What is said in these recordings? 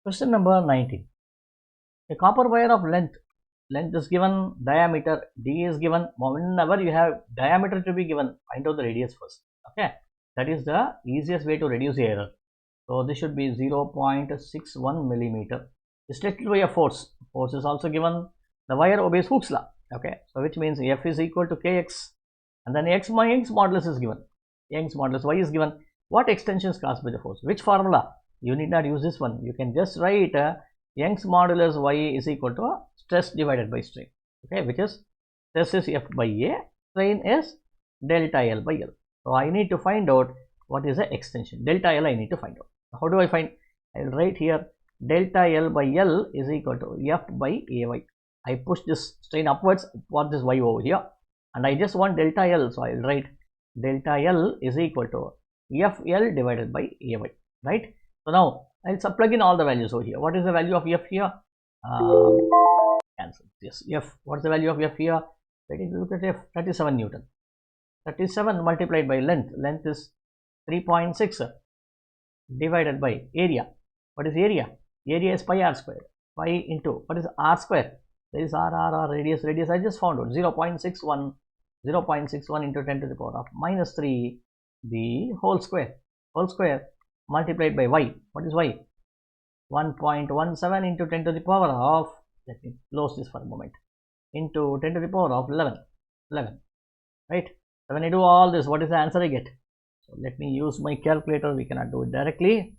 Question number 19. A copper wire of length is given, diameter d is given. Whenever you have diameter to be given, find out the radius first. Okay, that is the easiest way to reduce the error. So this should be 0.61 millimeter. Restricted by a force. Force is also given. The wire obeys Hooke's law. Okay, so which means F is equal to kx, and then Young's modulus is given. Young's modulus Y is given. What extension is caused by the force? Which formula? You need not use this one. You can just write Young's modulus Y is equal to stress divided by strain. Okay, which is stress is F by A, strain is delta L by L. So I need to find out what is the extension. Delta L I need to find out. How do I find? I will write here delta L by L is equal to F by AY. I push this strain upwards for this Y over here, and I just want delta L, so I will write delta L is equal to FL divided by AY, right? So now I'll plug in all the values over here. What is the value of F here? Cancel. Yes, F. What's the value of F here? Let us look at F. 37 Newton. 37 multiplied by length. Length is 3.6 divided by area. What is area? Area is pi r square. Pi into what is r square? There is r radius. Radius I just found out 0.61. 0.61 into 10 to the power of minus 3 the whole square. Whole square multiplied by y. What is y? 1.17 into 10 to the power of, let me close this for a moment, into 10 to the power of 11, right? So when I do all this, what is the answer I get? So let me use my calculator. We cannot do it directly,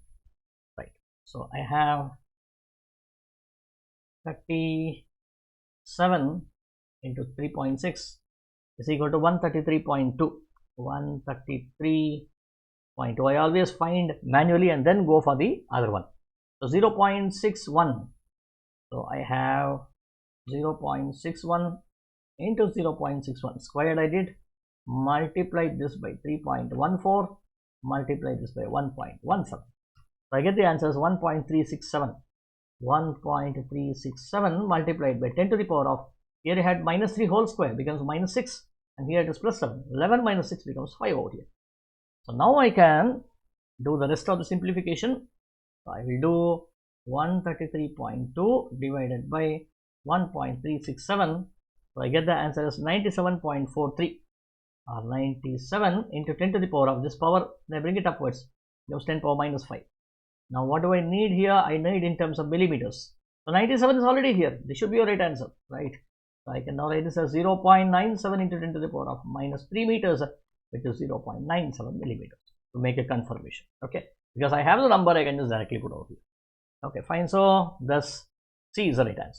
right? So I have 37 into 3.6 is equal to 133.2. 133.2. I always find manually and then go for the other one. So 0.61. So I have 0.61 into 0.61 squared. I did multiply this by 3.14, multiply this by 1.17. So I get the answer as 1.367. 1.367 multiplied by 10 to the power of, here I had minus 3 whole square becomes minus 6, and here it is plus 7. 11 minus 6 becomes 5 over here. So now I can do the rest of the simplification. So I will do 133.2 divided by 1.367. So I get the answer as 97.43, or 97 into 10 to the power of this power. Then I bring it upwards. Gives 10 power minus 5. Now what do I need here? I need in terms of millimeters. So 97 is already here. This should be your right answer, right? So I can now write this as 0.97 into 10 to the power of minus 3 meters, which is 0.97 millimeters, to make a confirmation. Okay, because I have the number, I can just directly put over here. Okay, fine. So thus C is the right answer.